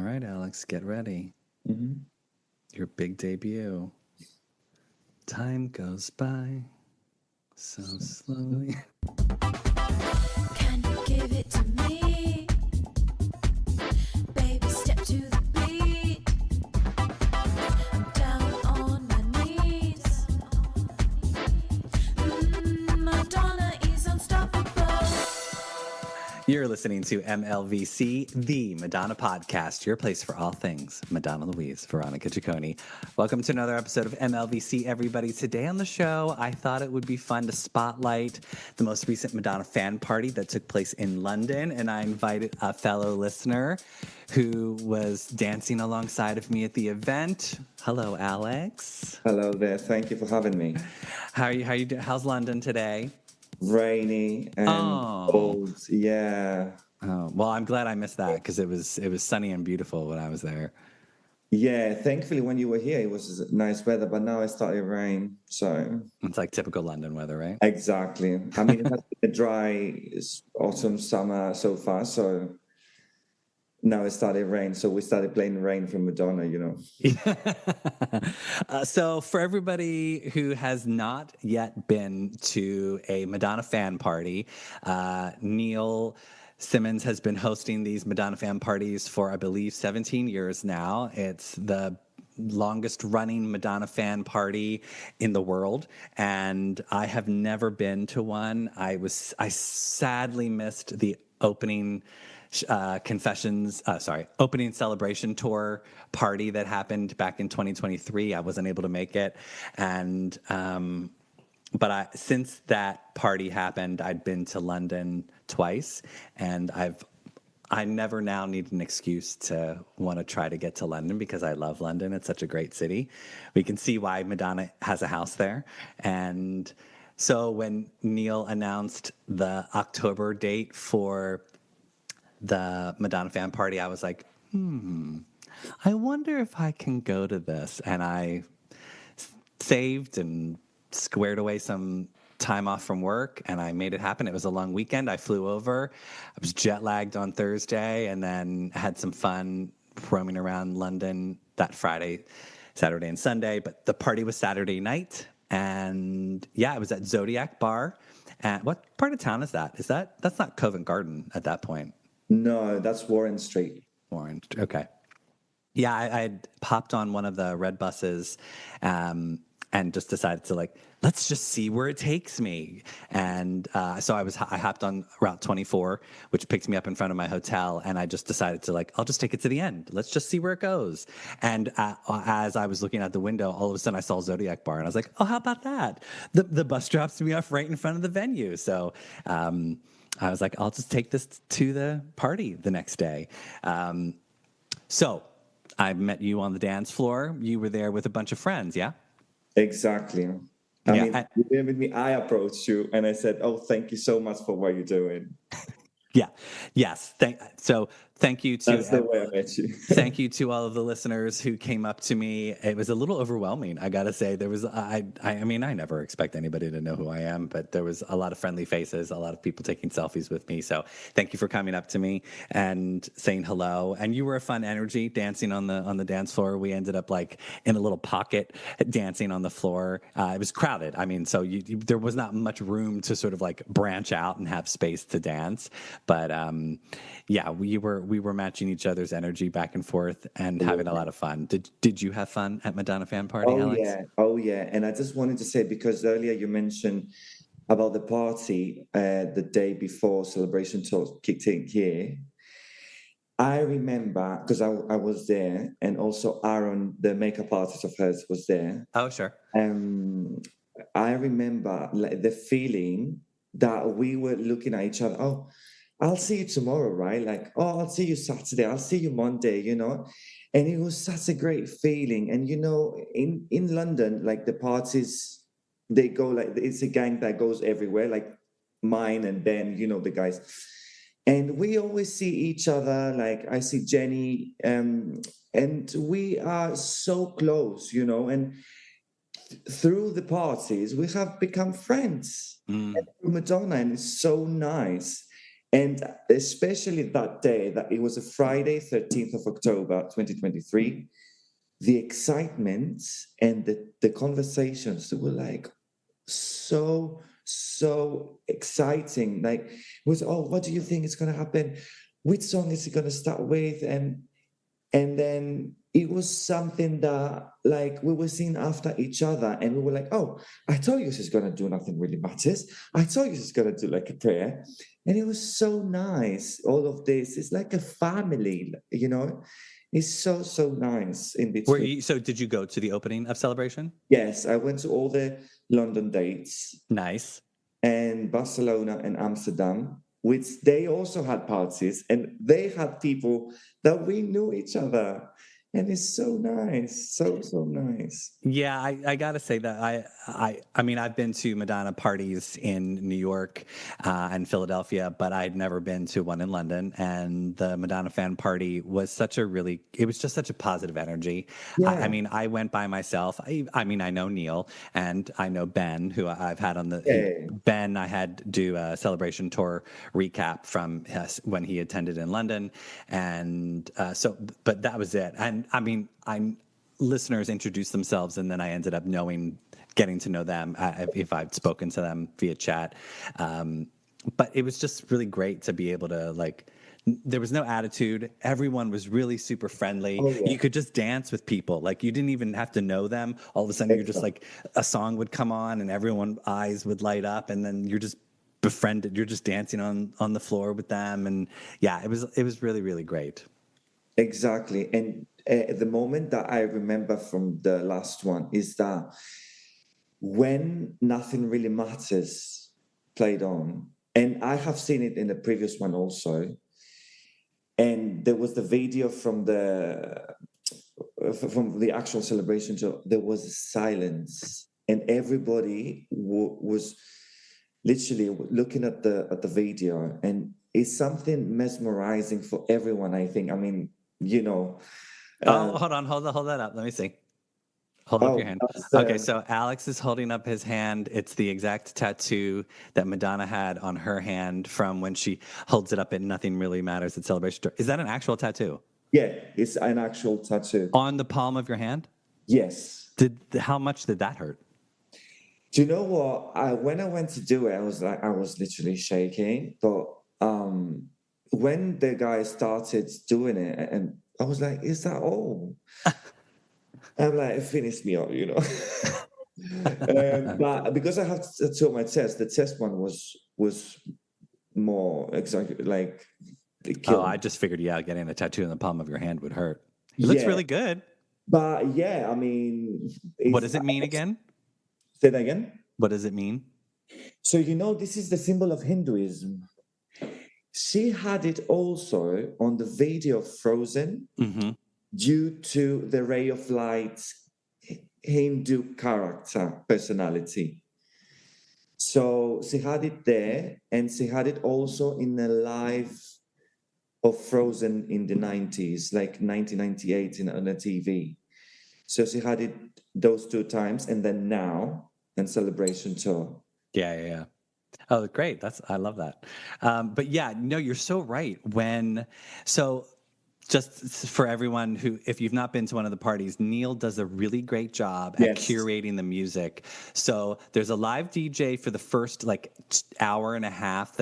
right, Alex, get ready. Mm-hmm. Your big debut. Time goes by so slowly. Can you give it to me? Baby, step to the beat. I'm down on my knees. Madonna is unstoppable. You're listening to MLVC, the Madonna podcast, your place for all things Madonna Louise, Veronica Ciccone. Welcome to another episode of MLVC, everybody. Today on the show, I thought it would be fun to spotlight the most recent Madonna Fan Party that took place in London, and I invited a fellow listener who was dancing alongside of me at the event. Hello, Alex. Hello there. Thank you for having me. How are you? How's London today? Rainy and cold. Yeah. Oh, well, I'm glad I missed that because it was sunny and beautiful when I was there. Yeah. Thankfully, when you were here, it was nice weather, but now it started rain. So It's like typical London weather, right? exactly. I mean, it has been a dry autumn, summer so far. So now it started rain. So we started playing Rain from Madonna, you know. So for everybody who has not yet been to a Madonna fan party, Neil Simmons has been hosting these Madonna fan parties for, I believe, 17 years now. It's the longest running Madonna fan party in the world, and I have never been to one. I sadly missed the opening opening celebration tour party that happened back in 2023. I wasn't able to make it, and but since that party happened, I'd been to London twice, and I never now need an excuse to want to try to get to London because I love London. It's such a great city. We can see why Madonna has a house there. And so when Neil announced the October date for the Madonna fan party, I was like, I wonder if I can go to this. And I saved and squared away some time off from work, and I made it happen. It was a long weekend. I flew over. I was jet lagged on Thursday, and then had some fun roaming around London that Friday, Saturday, and Sunday. But the party was Saturday night, and yeah, it was at Zodiac Bar. And what part of town is that? That's not Covent Garden at that point? No, that's Warren Street. Warren. Okay. Yeah, I had popped on one of the red buses and just decided to let's just see where it takes me. And so I hopped on Route 24, which picked me up in front of my hotel. And I just decided to I'll just take it to the end. Let's just see where it goes. And as I was looking out the window, all of a sudden I saw Zodiac Bar and I was like, oh, how about that? The bus drops me off right in front of the venue. So, I was like, I'll just take this to the party the next day. So I met you on the dance floor. You were there with a bunch of friends, yeah? Exactly. I mean, you were with me. I approached you and I said, "Oh, thank you so much for what you're doing." Yeah. Yes. Thank you to That's the way I met you. Thank you to all of the listeners who came up to me. It was a little overwhelming, I gotta say. There was I mean, I never expect anybody to know who I am, but there was a lot of friendly faces, a lot of people taking selfies with me. So thank you for coming up to me and saying hello. And you were a fun energy dancing on the dance floor. We ended up in a little pocket dancing on the floor. It was crowded. I mean, so there was not much room to sort of branch out and have space to dance. But yeah, we were matching each other's energy back and forth and having a lot of fun. Did you have fun at Madonna Fan Party, Alex? Oh yeah. And I just wanted to say, because earlier you mentioned about the party the day before celebration tour kicked in here. I remember because I was there, and also Aaron, the makeup artist of hers, was there. Oh, sure. I remember the feeling that we were looking at each other. Oh, I'll see you tomorrow, right? Oh, I'll see you Saturday. I'll see you Monday, you know? And it was such a great feeling. And, you know, in London, the parties, they go it's a gang that goes everywhere, like mine and Ben, you know, the guys. And we always see each other. I see Jenny, and we are so close, you know, and through the parties, we have become friends. Madonna, and it's so nice. And especially that day, that it was a Friday, 13th of October, 2023, the excitement and the conversations were like so exciting. Like it was, oh, what do you think is going to happen? Which song is it going to start with? And then it was something that like we were seeing after each other, and we were like, oh, I told you she's gonna do Nothing Really Matters. I told you she's gonna do like a prayer. And it was so nice. All of this. It's like a family, you know? It's so nice in between. So did you go to the opening of Celebration? Yes, I went to all the London dates Nice. and Barcelona and Amsterdam, which they also had parties, and they had people that we knew each other. And it's so nice, so nice. Yeah, I gotta say that I mean I've been to Madonna parties in New York and Philadelphia, but I'd never been to one in London. And the Madonna Fan Party was it was just such a positive energy. Yeah. I mean, I went by myself. I mean, I know Neil and I know Ben, who I've had on Hey. Ben. I had do a celebration tour recap from when he attended in London, and but that was it. And I mean, listeners introduced themselves, and then I ended up getting to know them if I'd spoken to them via chat. But it was just really great to be able to there was no attitude. Everyone was really super friendly. Oh, yeah. You could just dance with people. Like you didn't even have to know them. All of a sudden you're just like, a song would come on and everyone's eyes would light up, and then you're just befriended. You're just dancing on the floor with them. And yeah, it was really, really great. Exactly. And the moment that I remember from the last one is that when Nothing Really Matters played on, and I have seen it in the previous one also, and there was the video from the actual celebration show, there was silence, and everybody was literally looking at the video, and it's something mesmerizing for everyone, I think. I mean, you know. Hold that up. Let me see. Hold up your hand. Okay, so Alex is holding up his hand. It's the exact tattoo that Madonna had on her hand from when she holds it up at Nothing Really Matters at Celebration. Is that an actual tattoo? Yeah, it's an actual tattoo. On the palm of your hand? Yes. How much did that hurt? Do you know what? When I went to do it, I was literally shaking. But when the guy started doing it, and I was like, "Is that all?" I'm like, it finished me up, you know. But because I have to do my test, the test one was more exactly like. I just figured, getting a tattoo on the palm of your hand would hurt. It looks really good. But yeah, I mean, what does it mean again? Say that again. What does it mean? So this is the symbol of Hinduism. She had it also on the video of Frozen. Mm-hmm. Due to the Ray of Light's Hindu personality. So she had it there, and she had it also in a live of Frozen in the 90s, like 1998 on the TV. So she had it those two times, and then now in Celebration Tour. Yeah. Oh, great. I love that. But yeah, no, you're so right. Just for everyone if you've not been to one of the parties, Neil does a really great job at curating the music. So there's a live DJ for the first hour and a half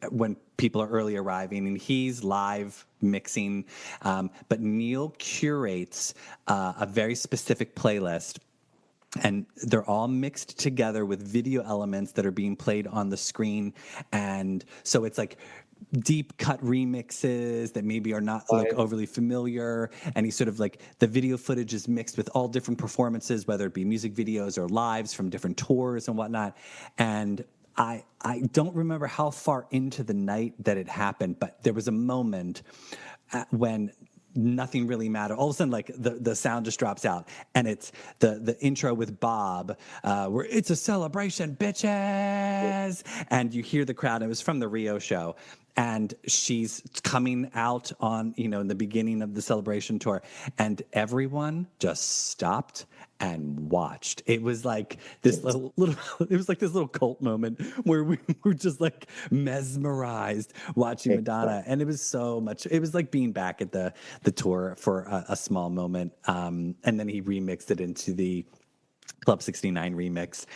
when people are early arriving, and he's live mixing. But Neil curates a very specific playlist. And they're all mixed together with video elements that are being played on the screen. And so it's like deep cut remixes that maybe are not overly familiar. And he's sort of the video footage is mixed with all different performances, whether it be music videos or lives from different tours and whatnot. And I don't remember how far into the night that it happened, but there was a moment when Nothing Really Mattered. All of a sudden, the sound just drops out, and it's the intro with Bob, where it's a celebration, bitches, and you hear the crowd. It was from the Rio show, and she's coming out on, in the beginning of the celebration tour, and everyone just stopped and watched. It was like this little it was like this little cult moment where we were just like mesmerized watching Madonna, and it was so much. It was like being back at the tour for a small moment, and then he remixed it into the Club 69 remix,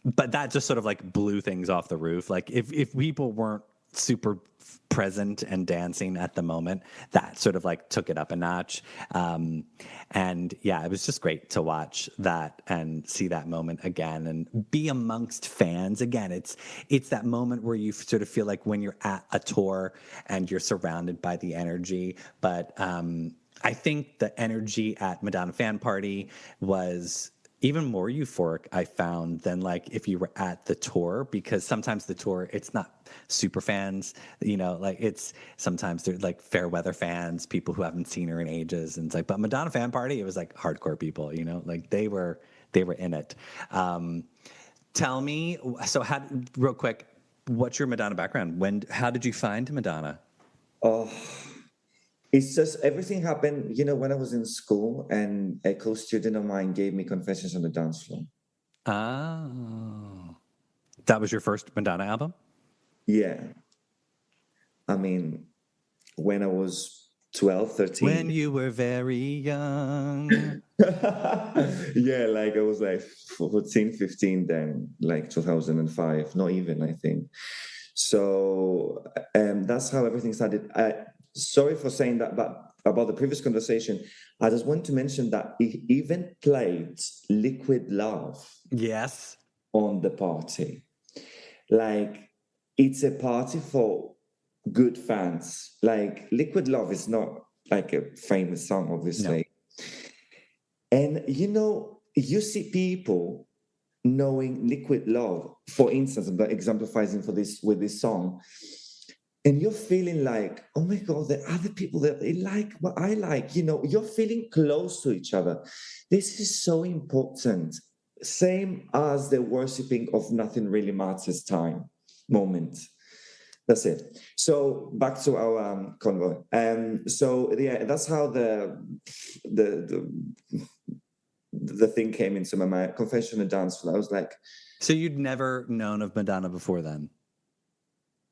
but that just sort of like blew things off the roof. Like if people weren't super present and dancing at the moment, that sort of like took it up a notch. And yeah, it was just great to watch that and see that moment again and be amongst fans again. It's that moment where you sort of feel like when you're at a tour and you're surrounded by the energy. But I think the energy at Madonna Fan Party was even more euphoric, I found, than like if you were at the tour, because sometimes the tour, it's not super fans, like it's sometimes they're like fair weather fans, people who haven't seen her in ages. And it's like, but Madonna Fan Party, it was like hardcore people, like they were in it. Tell me, so real quick, what's your Madonna background? How did you find Madonna? Oh, it's just everything happened, when I was in school, and a co-student of mine gave me Confessions on the Dance Floor. Oh, that was your first Madonna album? Yeah. I mean, when I was 12, 13. When you were very young. Yeah, like I was like 14, 15 then, like 2005, not even, I think. So that's how everything started. Sorry for saying that, but about the previous conversation, I just want to mention that he even played Liquid Love. Yes. On the party. Like, it's a party for good fans. Like, Liquid Love is not like a famous song, obviously. No. And, you see people knowing Liquid Love, for instance, that exemplifies with this song, and you're feeling like, oh my God, there are other people that they like what I like. You're feeling close to each other. This is so important. Same as the worshipping of Nothing Really Matters time moment. That's it. So back to our convo. So yeah, that's how the thing came into my mind. Confession and Dance Floor. I was like, so you'd never known of Madonna before then?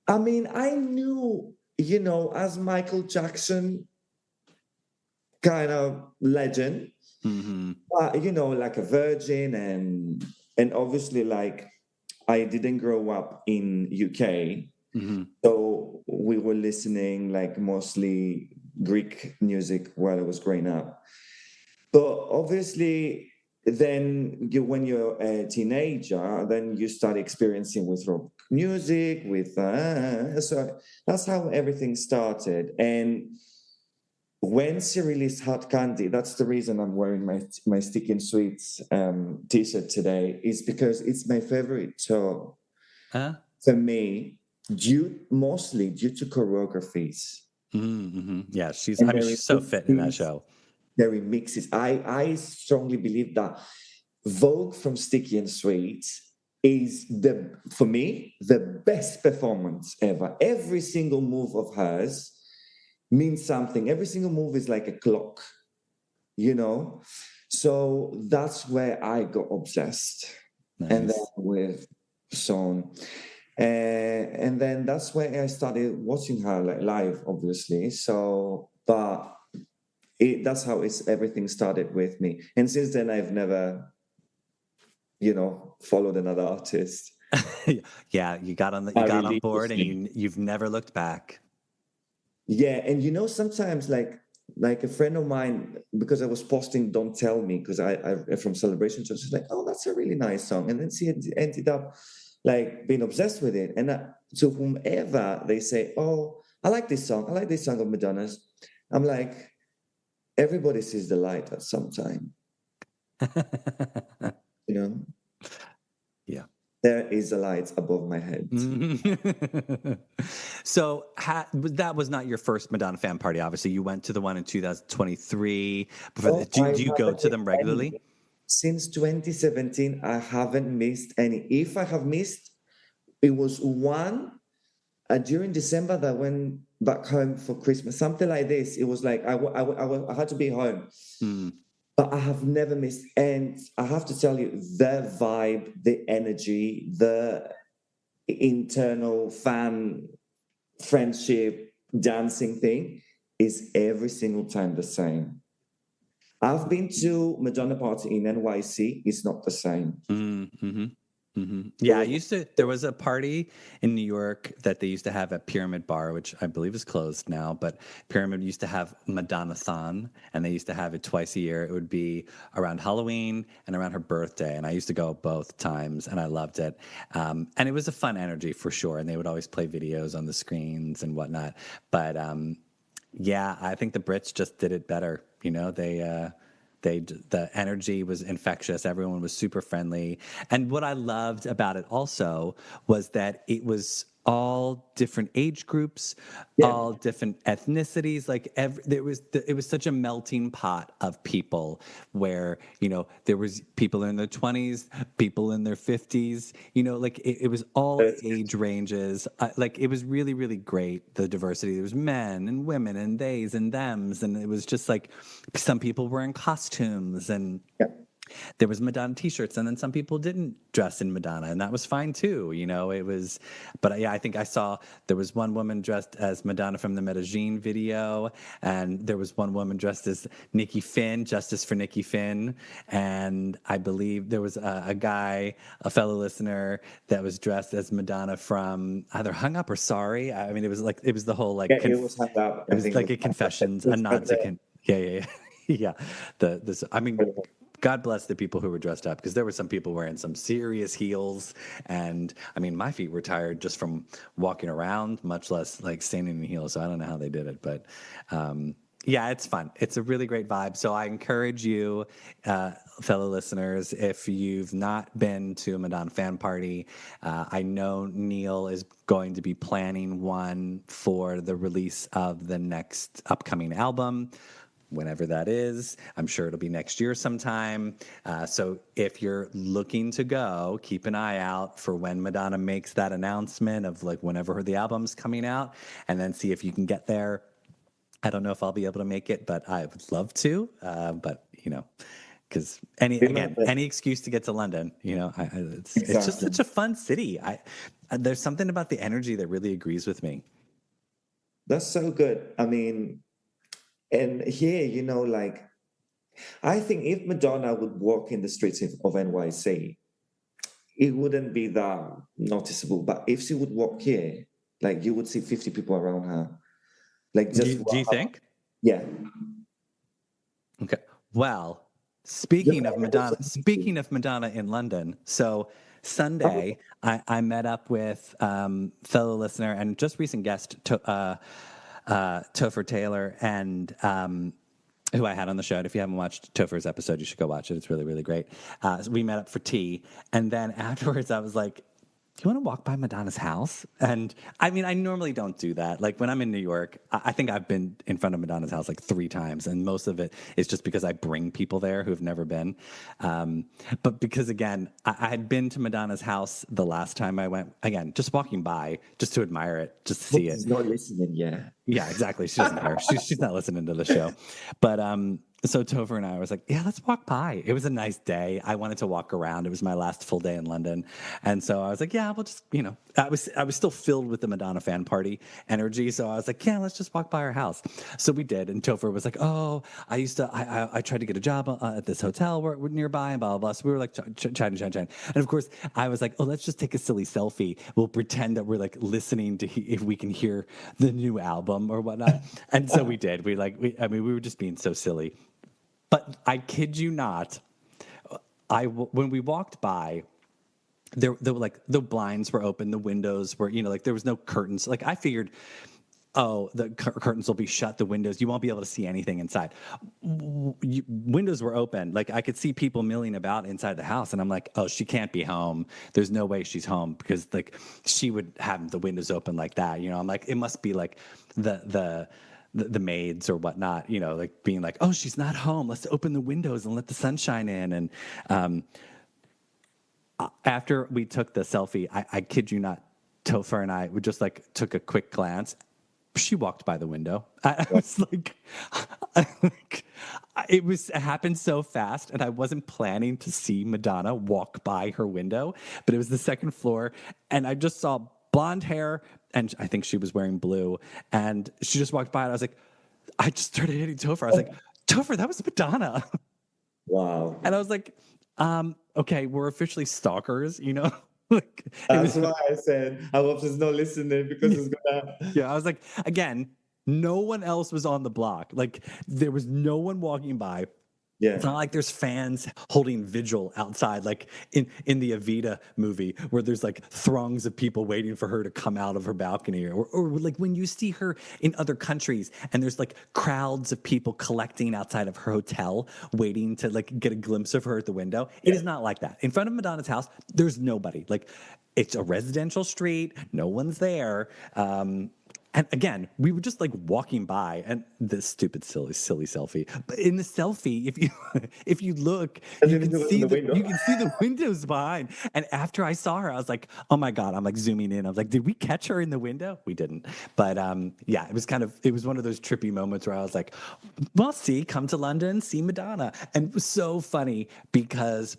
I mean, I knew, as Michael Jackson kind of legend, but, like a virgin, and obviously, like, I didn't grow up in UK, so we were listening like mostly Greek music while I was growing up. But obviously, then when you're a teenager, then you start experiencing with rock music, so that's how everything started. And when she released Hot Candy, that's the reason I'm wearing my Stickin' Sweets t-shirt today, is because it's my favorite show for me, mostly due to choreographies. Yeah, she's so fit in that show. The remixes. I strongly believe that Vogue from Sticky and Sweet is for me the best performance ever. Every single move of hers means something. Every single move is like a clock, So that's where I got obsessed. Nice. And then with song. And then that's where I started watching her live, obviously. So, but that's how everything started with me. And since then, I've never, followed another artist. Yeah, you got on board, and you've never looked back. Yeah, and sometimes like a friend of mine, because I was posting "Don't Tell Me" because I from Celebration, so she's like, "Oh, that's a really nice song," and then she ended up like being obsessed with it. And to whomever they say, "Oh, I like this song of Madonna's," I'm like, everybody sees the light at some time. Yeah. There is a light above my head. So that was not your first Madonna Fan Party. Obviously, you went to the one in 2023. Do you go to them regularly? Since 2017, I haven't missed any. If I have missed, it was one during December that I went back home for Christmas, something like this. It was like I had to be home, Mm, but I have never missed. And I have to tell you, the vibe, the energy, the internal fan friendship dancing thing is every single time the same. I've been to Madonna party in NYC. It's not the same. mm-hmm. It Yeah, was there was a party in New York that they used to have at Pyramid Bar, which I believe is closed now, but Pyramid used to have Madonna Fan, and they used to have it twice a year. It would be around Halloween and around her birthday, and I used to go both times, and I loved it. And it was a fun energy for sure, and they would always play videos on the screens and whatnot. But yeah, I think the Brits just did it better. You know, the energy was infectious. Everyone was super friendly. And what I loved about it also was that it was all different age groups, yeah. all different ethnicities. Like it was such a melting pot of people where, you know, there was people in their 20s, people in their 50s, you know, like it was all age ranges. Like it was really, really great. The diversity, there was men and women and theys and thems. And it was just like some people were in costumes and Yeah. there was Madonna t-shirts, and then some people didn't dress in Madonna, and that was fine too. You know, it was, but yeah, I think I saw there was one woman dressed as Madonna from the Medellin video, and there was one woman dressed as Nikki Finn, Justice for Nikki Finn, and I believe there was a guy, a fellow listener, that was dressed as Madonna from either Hung Up or Sorry. I mean, it was like it was the whole like Yeah, it was hung up. it I was think it like was a confessions, it a was nod hung to there. yeah, yeah, yeah. Yeah, I mean, God bless the people who were dressed up because there were some people wearing some serious heels, and I mean, my feet were tired just from walking around, much less like standing in heels. So I don't know how they did it, but yeah, it's fun. It's a really great vibe. So I encourage you, fellow listeners, if you've not been to a Madonna fan party, I know Neil is going to be planning one for the release of the next upcoming album, whenever that is. I'm sure it'll be next year sometime. So if you're looking to go, keep an eye out for when Madonna makes that announcement of like whenever the album's coming out, and then see if you can get there. I don't know if I'll be able to make it, but I would love to. But you know, because Remember, any excuse to get to London, you know, it's just exactly. such a fun city. There's something about the energy that really agrees with me. That's so good. I mean, and here, you know, like I think if Madonna would walk in the streets of NYC, it wouldn't be that noticeable. But if she would walk here, like you would see 50 people around her. Like just Do you think? yeah. Okay. Well, Just like there was some people. speaking of Madonna in London, so Oh, Sunday I met up with fellow listener and just recent guest Topher Taylor, and who I had on the show. And if you haven't watched Topher's episode, you should go watch it. It's really, really great. So we met up for tea, and then afterwards I was like, do you want to walk by Madonna's house? And I mean, I normally don't do that. Like when I'm in New York, I think I've been in front of Madonna's house like 3 times, and most of it is just because I bring people there who've never been. But because again, I had been to Madonna's house the last time I went. Again, just walking by, just to admire it, just to but see it. she's not listening yet. Yeah, exactly. She doesn't care. She's not listening to the show. But so Topher and I was like, yeah, let's walk by. It was a nice day. I wanted to walk around. It was my last full day in London. And so I was like, yeah, we'll just, you know, I was still filled with the Madonna fan party energy. So I was like, yeah, let's just walk by her house. So we did. And Topher was like, oh, I tried to get a job at this hotel we're nearby and blah, blah, blah. So we were like chatting. And of course I was like, oh, let's just take a silly selfie. We'll pretend that we're like listening to if we can hear the new album or whatnot. And so we did. We were just being so silly. But I kid you not, when we walked by, there were like the blinds were open, the windows were, you know, like there was no curtains. Like I figured, oh, the curtains will be shut, the windows, you won't be able to see anything inside. Windows were open. Like I could see people milling about inside the house, and I'm like, oh, she can't be home. There's no way she's home because like she would have the windows open like that. You know, I'm like, it must be like the maids or whatnot, you know, like being like, oh, she's not home. Let's open the windows and let the sunshine in. And after we took the selfie, I kid you not, Topher and I, we just like took a quick glance. She walked by the window. I was like, it happened so fast, and I wasn't planning to see Madonna walk by her window, but it was the second floor, and I just saw blonde hair, and I think she was wearing blue, and she just walked by, and I was like, I just started hitting Topher. I was like, Topher, that was Madonna. Wow. And I was like, okay, we're officially stalkers, you know? Like, That's why I said I hope she's not listening because it's gonna. yeah, I was like, again, no one else was on the block. Like, there was no one walking by. Yeah. It's not like there's fans holding vigil outside, like in the Evita movie, where there's like throngs of people waiting for her to come out of her balcony, or like when you see her in other countries and there's like crowds of people collecting outside of her hotel, waiting to like get a glimpse of her at the window. It is not like that. In front of Madonna's house, there's nobody. Like, it's a residential street, no one's there. And again, we were just like walking by, and this stupid, silly selfie. But in the selfie, if you look, you can see the windows behind. And after I saw her, I was like, oh my god! I'm like zooming in. I was like, did we catch her in the window? We didn't. But yeah, it was one of those trippy moments where I was like, well, come to London, see Madonna, and it was so funny because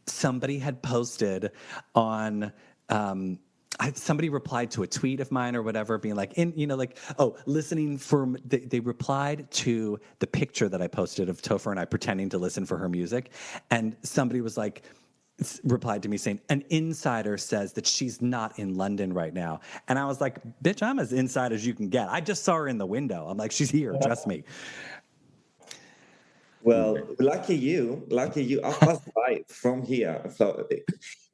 somebody had posted on. Somebody replied to a tweet of mine or whatever, being like, listening for. They replied to the picture that I posted of Topher and I pretending to listen for her music, and somebody was like, replied to me saying, an insider says that she's not in London right now, and I was like, bitch, I'm as inside as you can get. I just saw her in the window. I'm like, she's here, trust me. Well, lucky you. I passed by from here. So,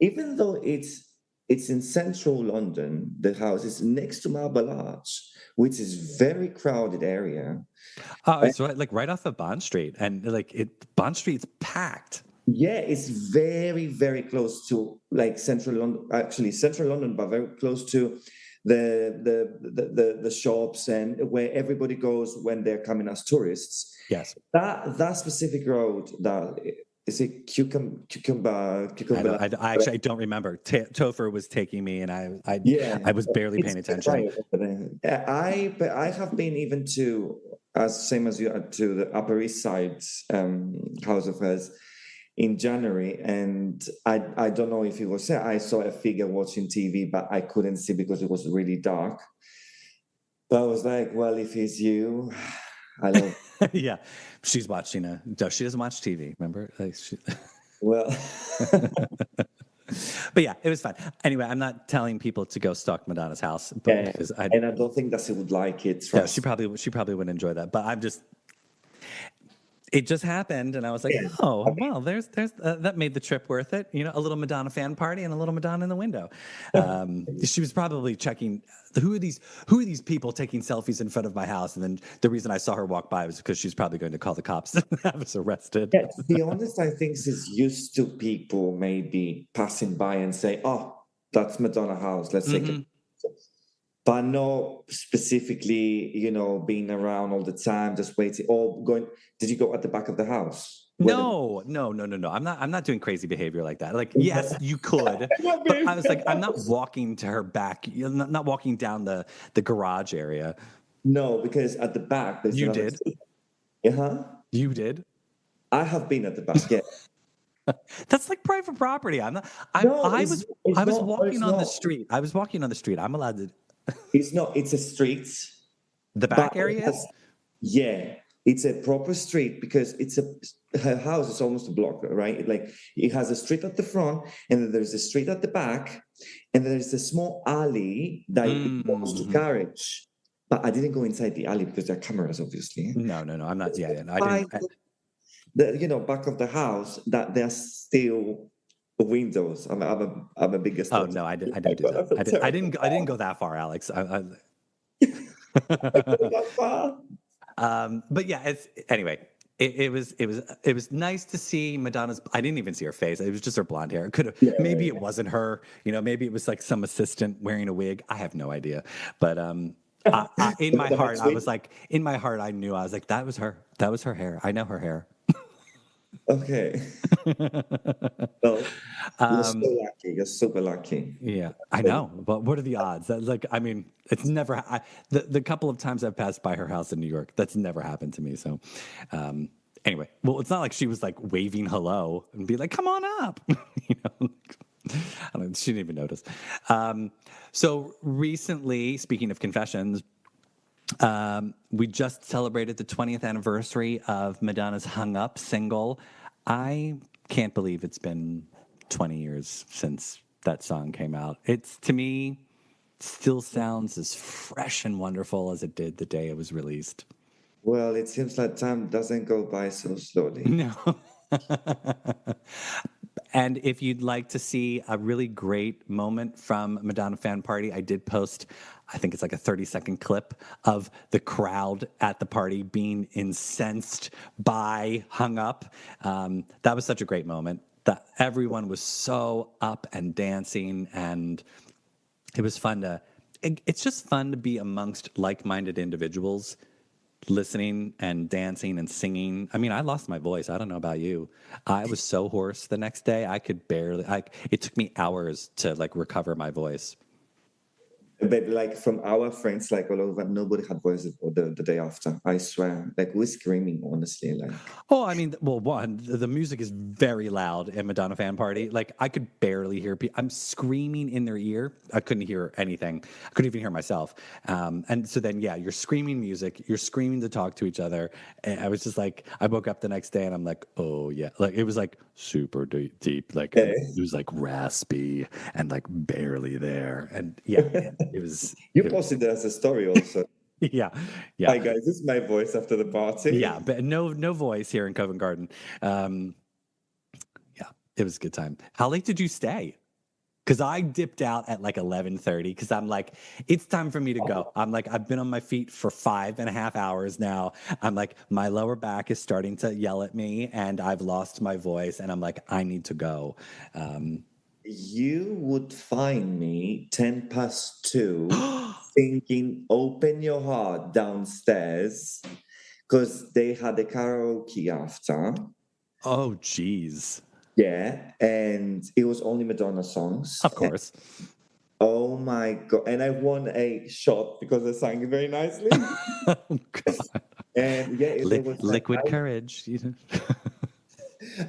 even though it's in central London, the house is next to Marble Arch, which is very crowded area. Oh, it's right off of Bond Street, and Bond Street's packed. Yeah, it's very, very close to like central London. Actually, central London, but very close to the shops and where everybody goes when they're coming as tourists. Yes, that specific road that. Is it cucumber? I actually don't remember. Topher was taking me, and I was barely paying attention. I have been even to same as you to the Upper East Side house of hers in January, and I don't know if it was there. I saw a figure watching TV, but I couldn't see because it was really dark. But I was like, well, if it's you, I love. Yeah, she's watching she doesn't watch TV, remember? Well, but yeah, it was fun. Anyway, I'm not telling people to go stalk Madonna's house, but because and I don't think that she would like it. Yeah, she probably would enjoy that. But it just happened, and I was like, oh, well, there's that made the trip worth it. You know, a little Madonna fan party and a little Madonna in the window. She was probably checking who are these people taking selfies in front of my house, and then the reason I saw her walk by was because she's probably going to call the cops and have us arrested. Yeah, to be honest, I think she's used to people maybe passing by and say, "Oh, that's Madonna house. Let's take it." But not specifically, being around all the time, just waiting or going. Did you go at the back of the house? No. I'm not doing crazy behavior like that. Like, yes, you could, but I was like, I'm not walking to her back. Not walking down the garage area. No, because at the back, there's you did. You did. I have been at the back. Yeah. That's like private property. I was walking on the street. I was walking on the street. I'm allowed to. It's not. It's a street. The back area. Yeah, it's a proper street because her house is almost a block, right? Like it has a street at the front, and then there's a street at the back, and there's a small alley that goes to garage. But I didn't go inside the alley because there are cameras, obviously. No. I'm not. Yeah, I didn't. The back of the house that there's still windows. I'm a biggest. Oh no, I didn't do that. I didn't go that far, Alex. That far. But yeah, it was nice to see Madonna's. I didn't even see her face. It was just her blonde hair. Maybe it wasn't her. Maybe it was like some assistant wearing a wig. I have no idea. But in my heart, I was like, I knew. I was like, that was her. That was her hair. I know her hair. Okay. Well, you're so um, lucky. You're super lucky. yeah, I know. But what are the odds? That, like, I mean, it's never. The couple of times I've passed by her house in New York, that's never happened to me. So, um, anyway, well, it's not like she was like waving hello and be like, "Come on up," you know. I don't. She didn't even notice. So recently, speaking of confessions, we just celebrated the 20th anniversary of Madonna's "Hung Up" single. I can't believe it's been 20 years since that song came out. It's, to me, still sounds as fresh and wonderful as it did the day it was released. Well, it seems like time doesn't go by so slowly. No. And if you'd like to see a really great moment from Madonna Fan Party, I did post, I think it's like a 30-second clip of the crowd at the party being incensed by Hung Up. That was such a great moment. That everyone was so up and dancing, and it was fun to. It's just fun to be amongst like-minded individuals listening and dancing and singing. I mean, I lost my voice. I don't know about you. I was so hoarse the next day. I could barely, it took me hours to like recover my voice. But like from our friends, like all over, nobody had voices the day after. I swear, like we're screaming, honestly. Like, Oh, I mean, well, one, the music is very loud at Madonna Fan Party. Like, I could barely hear people. I'm screaming in their ear. I couldn't hear anything. I couldn't even hear myself. And so then, yeah, you're screaming music. You're screaming to talk to each other. And I was just like, I woke up the next day and I'm like, oh, yeah. Like, it was like super deep. Like, eh. it was like raspy and like barely there. And yeah, it was, You posted it as a story also. yeah, Hi yeah. guys, this is my voice after the party. Yeah, but no voice here in Covent Garden. Um, yeah, it was a good time. How late did you stay? Because I dipped out at like 11:30 because I'm like, it's time for me to go. I'm like, I've been on my feet for 5.5 hours now. I'm like, my lower back is starting to yell at me and I've lost my voice and I'm like, I need to go. You would find me 10 past 2 thinking, open your heart downstairs because they had a karaoke after. Oh, geez. Yeah. And it was only Madonna songs. Of course. Oh my God. And I won a shot because I sang it very nicely. Oh, God. And yeah, there was like, Liquid courage.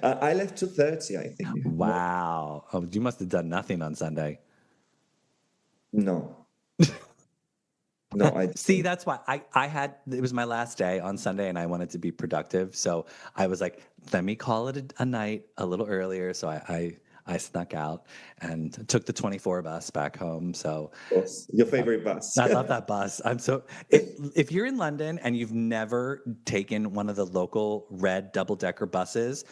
I left 2:30, I think. Wow. Oh, you must have done nothing on Sunday. No. No, I See, didn't. that's why I had, it was my last day on Sunday and I wanted to be productive. So I was like, let me call it a night a little earlier. So I snuck out and took the 24 bus back home. So Of course. Your favorite bus. I love that bus. I'm so, if you're in London and you've never taken one of the local red double-decker buses,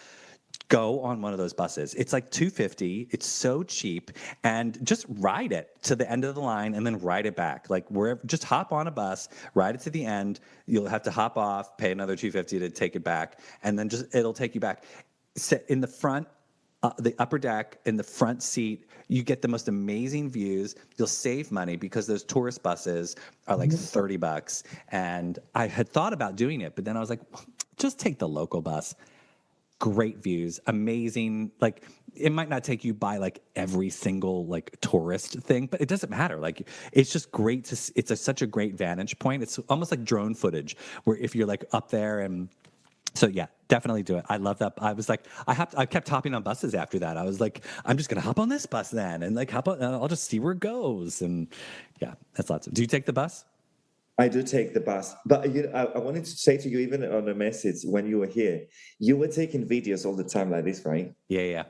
go on one of those buses. It's like $2.50. It's so cheap, and just ride it to the end of the line and then ride it back. Like wherever, just hop on a bus, ride it to the end. You'll have to hop off, pay another $2.50 to take it back, and then just it'll take you back. Sit in the front, the upper deck, in the front seat. You get the most amazing views. You'll save money because those tourist buses are like $30. And I had thought about doing it, but then I was like, just take the local bus. Great views, amazing. Like, it might not take you by like every single like tourist thing, but it doesn't matter. Like, it's just great to. It's such a great vantage point. It's almost like drone footage, where if you're like up there and. So yeah, definitely do it. I love that. I was like, I kept hopping on buses after that. I was like, I'm just gonna hop on this bus then, and like hop on. I'll just see where it goes. And yeah, that's lots of. Do you take the bus? I do take the bus. But I wanted to say to you, even on a message when you were here, you were taking videos all the time like this, right? Yeah, yeah.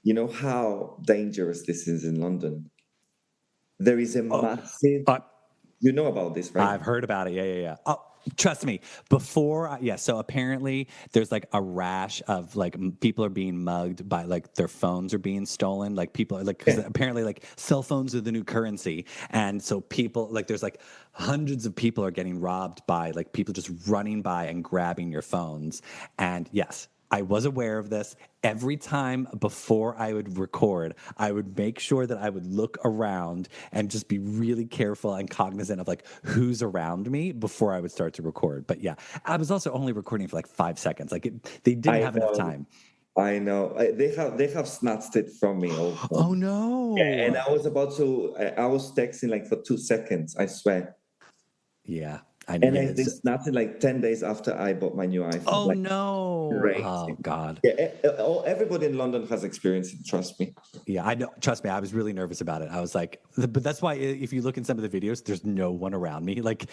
You know how dangerous this is in London. There is a Oh, massive. uh, You know about this, right? I've heard about it. Yeah, yeah, yeah. Oh, trust me. Yeah. So apparently, there's like a rash of like people are being mugged by like their phones are being stolen. Like people are like, because Yeah. apparently like cell phones are the new currency, and so people like there's like hundreds of people are getting robbed by like people just running by and grabbing your phones. And yes. I was aware of this. Every time before I would record, I would make sure that I would look around and just be really careful and cognizant of like who's around me before I would start to record. But yeah, I was also only recording for like 5 seconds. They didn't I have enough know. time. I know. They have snatched it from me also. Oh Yeah, and no. I was about to. I was texting like for 2 seconds. I swear. Yeah. And Yeah. they snapped it like 10 days after I bought my new iPhone. Oh Like no. crazy. Oh God. Yeah, everybody in London has experienced it. Trust me. Yeah, I know. Trust me, I was really nervous about it. I was like, but that's why if you look in some of the videos, there's no one around me. Like,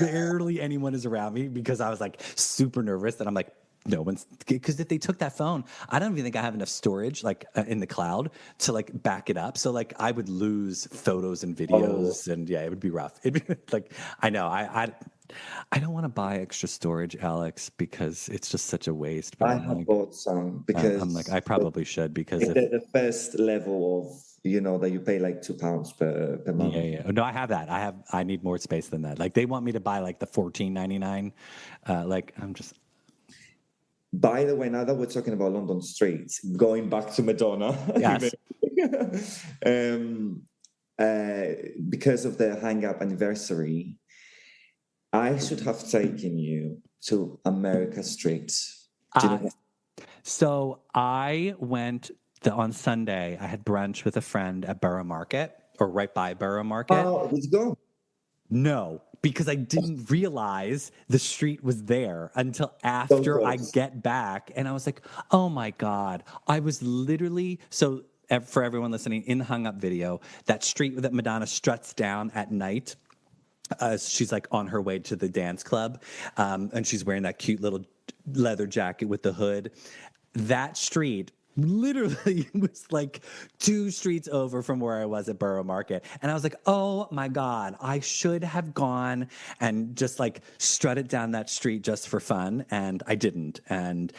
barely anyone is around me because I was like super nervous. And I'm like, no one's because if they took that phone, I don't even think I have enough storage like in the cloud to like back it up. So like I would lose photos and Oh, videos, and yeah, it would be rough. It'd be like I know I don't want to buy extra storage, Alex, because it's just such a waste. But I I'm have like, bought some I'm like, because I probably should because like if the first level of that you pay like £2 per yeah, month. yeah. No, I have that. I need more space than that. Like they want me to buy like the 14.99. Like I'm just By the way, now that we're talking about London streets, going back to Madonna, yes. um, uh, because of the Hang Up anniversary, I should have taken you to America Street. Do you Uh know? so I went on Sunday. I had brunch with a friend at Borough Market or right by Borough Market. Oh, let's go. No, because I didn't realize the street was there until So after I close. get back. And I was like, oh my God. I was literally so for everyone listening in the hung up video, that street that Madonna struts down at night. She's like on her way to the dance club, and she's wearing that cute little leather jacket with the hood. That street literally was like 2 streets over from where I was at Borough Market. And I was like, oh my God, I should have gone and just like strutted down that street just for fun. And I didn't. And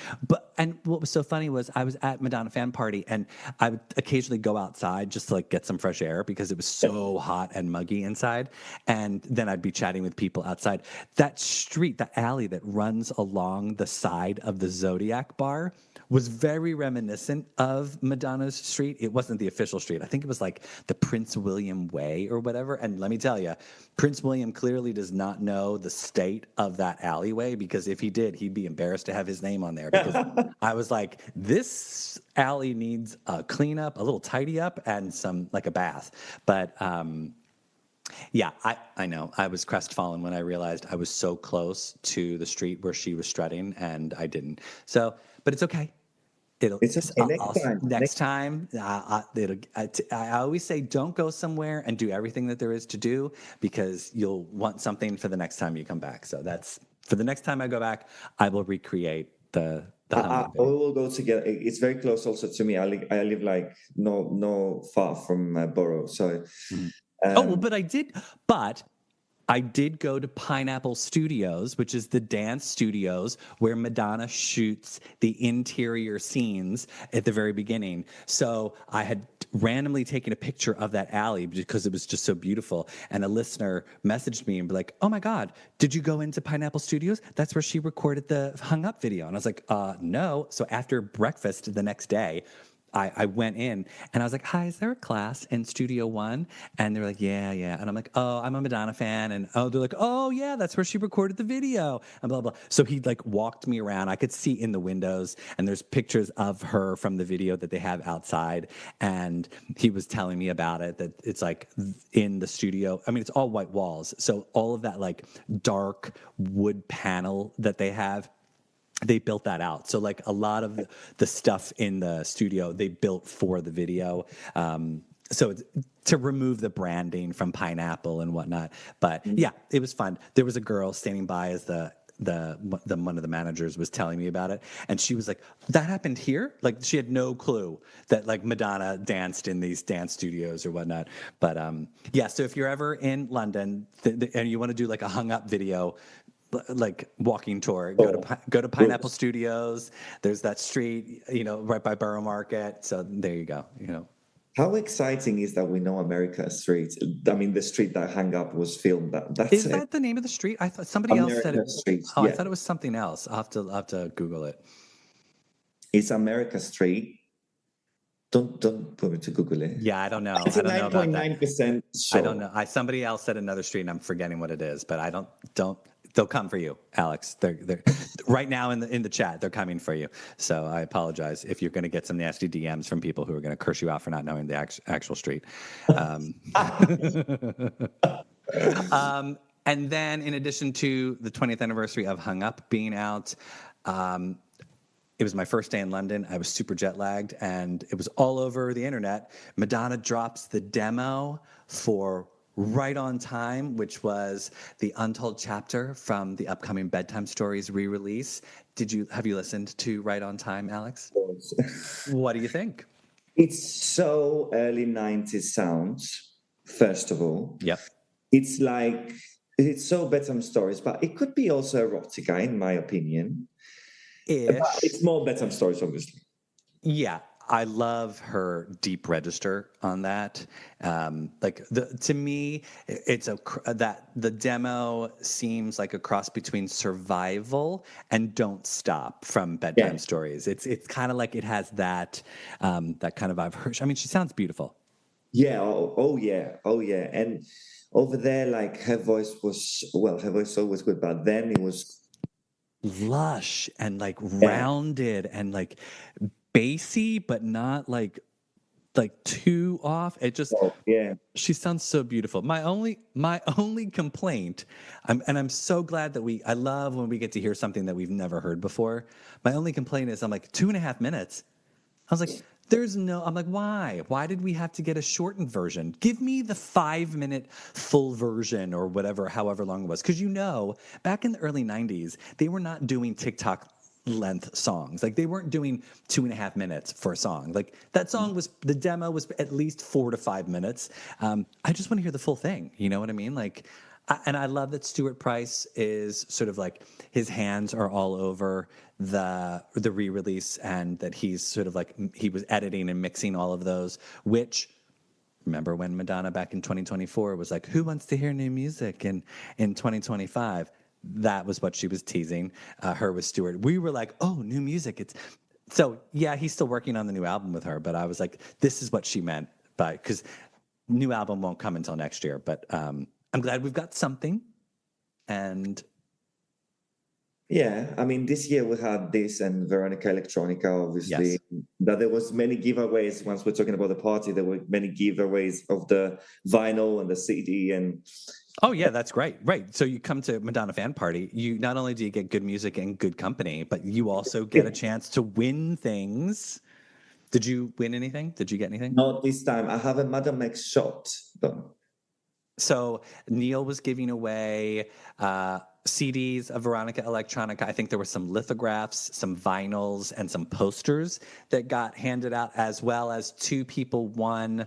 what was so funny was I was at Madonna Fan Party and I would occasionally go outside just to like get some fresh air because it was so hot and muggy inside. And then I'd be chatting with people outside. That street, that alley that runs along the side of the Zodiac bar was very reminiscent of Madonna's street. It wasn't the official street. I think it was like the Prince William Way or whatever. And let me tell you, Prince William clearly does not know the state of that alleyway because if he did, he'd be embarrassed to have his name on there because I was like, this alley needs a cleanup, a little tidy up, and some like a bath. But yeah, I know. I was crestfallen when I realized I was so close to the street where she was strutting and I didn't. So, but it's okay. It'll It's okay. Next time. next time. I always say don't go somewhere and do everything that there is to do because you'll want something for the next time you come back. So that's for the next time I go back, I will recreate the hung up We video. will go together. It's very close also to me. I live like no far from Borough. So Mhm. Oh well, um, but I did go to Pineapple Studios, which is the dance studios where Madonna shoots the interior scenes at the very beginning. So I had randomly taken a picture of that alley because it was just so beautiful. And a listener messaged me and be like, oh my God, did you go into Pineapple Studios? That's where she recorded the hung up video. And I was like, no. So after breakfast the next day, I went in and I was like, hi, is there a class in Studio One? And they're like, yeah, yeah. And I'm like, oh, I'm a Madonna fan. And oh, they're like, oh, yeah, that's where she recorded the video and blah, blah. So he like walked me around. I could see in the windows and there's pictures of her from the video that they have outside. And he was telling me about it, that it's like in the studio. I mean, it's all white walls. So all of that like dark wood panel that they have, they built that out. So like a lot of the stuff in the studio they built for the video. So it's, to remove the branding from Pineapple and whatnot. But yeah, it was fun. There was a girl standing by as the one of the managers was telling me about it, and she was like, "That happened here." Like she had no clue that like Madonna danced in these dance studios or whatnot. But yeah, so if you're ever in London and you want to do like a hung up video, like walking tour, go to Pineapple Studios. There's that street, right by Borough Market. So there you go. how exciting is that we know America Street? I mean, the street that Hang Up was filmed. That's Is it. that the name of the street? I thought somebody else said America it. Street. Oh, I Yeah. thought it was something else. I'll have to Google it. It's America Street. Don't put me to Google it. Yeah, I don't know. I don't know about that. 99.9% sure. I don't know. Somebody else said another street, and I'm forgetting what it is. But I don't. They'll come for you, Alex. They're right now in the chat. They're coming for you. So I apologize if you're going to get some nasty DMs from people who are going to curse you out for not knowing the actual street. And then, in addition to the 20th anniversary of Hung Up being out, it was my first day in London. I was super jet lagged, and it was all over the internet. Madonna drops the demo for Right on Time, which was the untold chapter from the upcoming Bedtime Stories re-release. Have you listened to Right on Time, Alex? What do you think? It's so early 90s sounds, first of all. Yep. It's so Bedtime Stories, but it could be also erotica, in my opinion. Ish. But it's more Bedtime Stories, obviously. Yeah, I love her deep register on that. To me, that the demo seems like a cross between Survival and Don't Stop from Bedtime Stories. It's kind of like it has that that kind of vibe. I mean, she sounds beautiful. Yeah. Oh yeah. And over there, like her voice always good, but then it was lush and like rounded and like bassy, but not like too off. It just she sounds so beautiful. My only complaint, I'm so glad that I love when we get to hear something that we've never heard before. My only complaint is I'm like 2.5 minutes. I was like, I'm like, why? Why did we have to get a shortened version? Give me the 5-minute full version or whatever, however long it was. Because back in the early 90s, they were not doing TikTok length songs. Like they weren't doing 2.5 minutes for a song. Like that song the demo was at least 4 to 5 minutes. I just want to hear the full thing. You know what I mean? Like, and I love that Stuart Price is sort of like his hands are all over the re-release, and that he's sort of like he was editing and mixing all of those, which remember when Madonna back in 2024 was like, who wants to hear new music in 2025? That was what she was teasing her with Stuart. We were like, oh, new music. He's still working on the new album with her, but I was like, this is what she meant because new album won't come until next year. But I'm glad we've got something. And yeah, I mean, this year we had this and Veronica Electronica, obviously. Yes. That there was many giveaways. Once we're talking about the party, there were many giveaways of the vinyl and the CD and. Oh yeah, that's great. Right. So you come to Madonna Fan Party, you not only do you get good music and good company, but you also get a chance to win things. Did you win anything? Did you get anything? Not this time. I have a Madame X shot though. So Neil was giving away CDs of Veronica Electronica. I think there were some lithographs, some vinyls, and some posters that got handed out, as well as 2 people won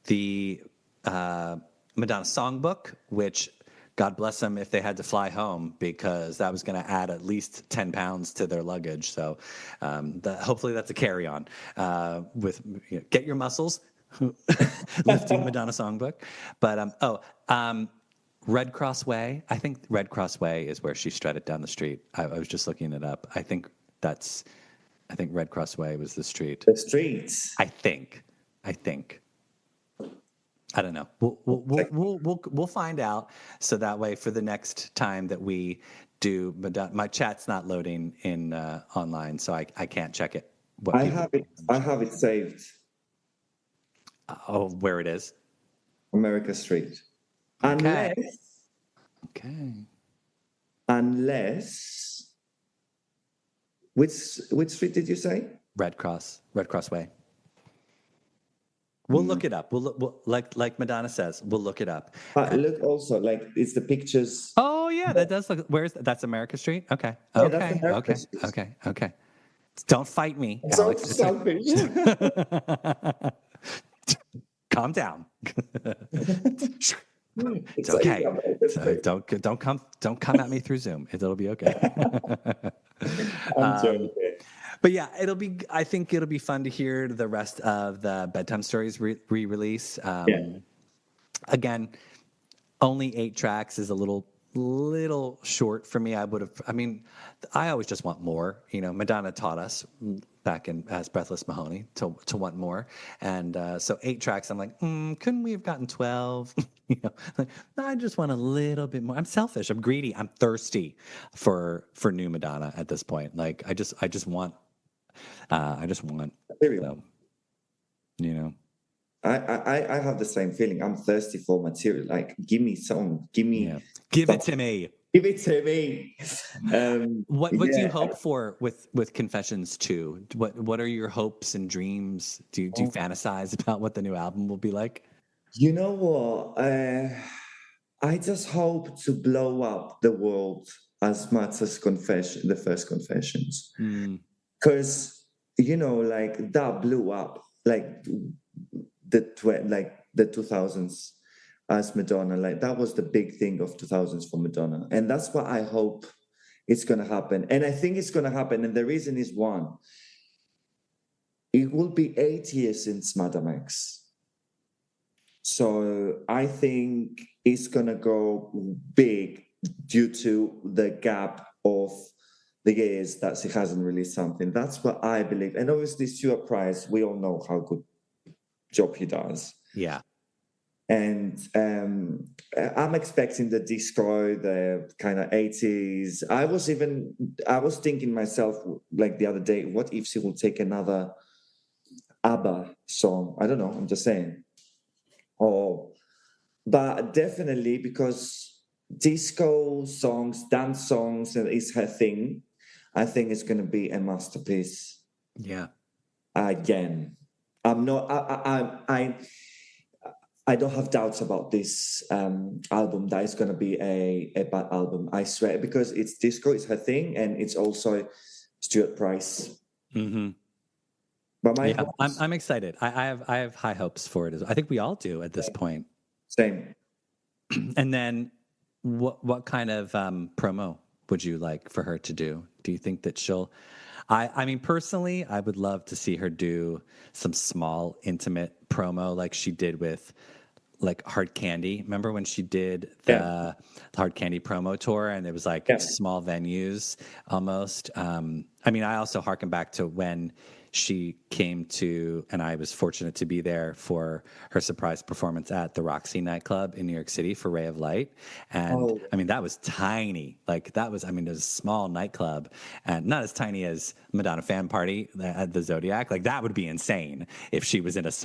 the Madonna Songbook, which God bless them if they had to fly home, because that was going to add at least 10 pounds to their luggage. So hopefully that's a carry-on with get your muscles lifting Madonna Songbook. But Red Cross Way. I think Red Cross Way is where she strutted down the street. I was just looking it up. I think Red Cross Way was the street. The streets. I think. I don't know. We'll find out. So that way, for the next time that we do, my chat's not loading in online, so I can't check it. I have it saved. Oh, where it is? America Street. Okay. Unless, which street did you say? Red Cross Way. We'll look it up. We'll like Madonna says, we'll look it up. Look also, like it's the pictures. Oh yeah, that does look. That's America Street. Okay. Yeah, Okay. Don't fight me, so Alex. selfish. Calm down. It's okay. So don't come at me through Zoom. It'll be okay. I'm joking. But yeah, I think it'll be fun to hear the rest of the Bedtime Stories re-release. Again, only 8 tracks is a little little short for me. I mean, I always just want more. You know, Madonna taught us back in as Breathless Mahoney to want more. And so 8 tracks, I'm like, couldn't we have gotten 12? You know, like, I just want a little bit more. I'm selfish. I'm greedy. I'm thirsty for new Madonna at this point. Like I just want, Period. so, you know, I have the same feeling. I'm thirsty for material. Like, give me some, give yeah. me, Give it some- to me. give it to me. What do you Yeah. hope for with Confessions 2? What are your hopes and dreams? Do you fantasize about what the new album will be like? You know what? I just hope to blow up the world as much as the first Confessions, Mm, because you know, like that blew up, like the 2000s as Madonna. Like that was the big thing of 2000s for Madonna, and that's what I hope it's gonna happen. And I think it's gonna happen, and the reason is one: it will be 8 years since Madame X. So I think it's gonna go big due to the gap of the years that she hasn't released something. That's what I believe. And obviously Stuart Price, we all know how good job he does. yeah. And I'm expecting the disco, the kind of 80s. I was thinking myself like the other day, what if she will take another ABBA song? I don't know, I'm just saying. But definitely because disco songs, dance songs is her thing. I think it's going to be a masterpiece Yeah. again. I'm not. I don't have doubts about this album that it's going to be a bad album. I swear, because it's disco, it's her thing, and it's also Stuart Price. Mm-hmm. But my Yeah, hopes, I'm excited. I have high hopes for it. I think we all do at this point. same. And then, what kind of promo would you like for her to do? Do you think that she'll? I mean, personally, I would love to see her do some small, intimate promo like she did with like Hard Candy. Remember when she did the Hard Candy promo tour and it was like Yeah. small venues almost. I mean, I also harken back to when she came to, and I was fortunate to be there for her surprise performance at the Roxy nightclub in New York City for Ray of Light. And Oh. I mean, that was tiny. Like that was, I mean, it was a small nightclub and not as tiny as Madonna Fan Party at the Zodiac. Like that would be insane if she was in if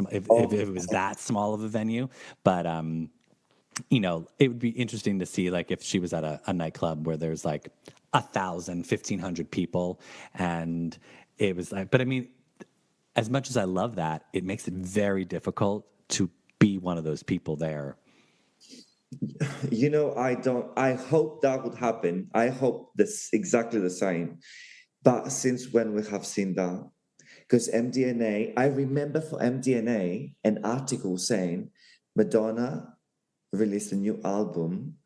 it was that small of a venue. But, you know, it would be interesting to see like if she was at a nightclub where there's like 1,000, 1,500 people and it was like, but I mean, as much as I love that, it makes it very difficult to be one of those people there. You know, I hope that would happen. I hope that's exactly the same. But since when we have seen that? Because MDNA, I remember for MDNA an article saying Madonna released a new album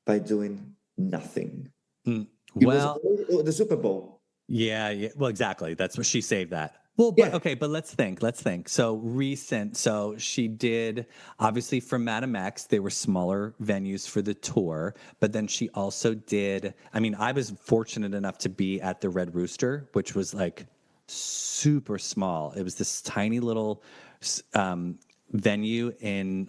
by doing nothing. It Well, was the Super Bowl. yeah. Well, exactly. That's what she saved that. Well, but Yeah. okay, but let's think. So she did obviously for Madame X, they were smaller venues for the tour, but then she also did. I mean, I was fortunate enough to be at the Red Rooster, which was like super small. It was this tiny little venue in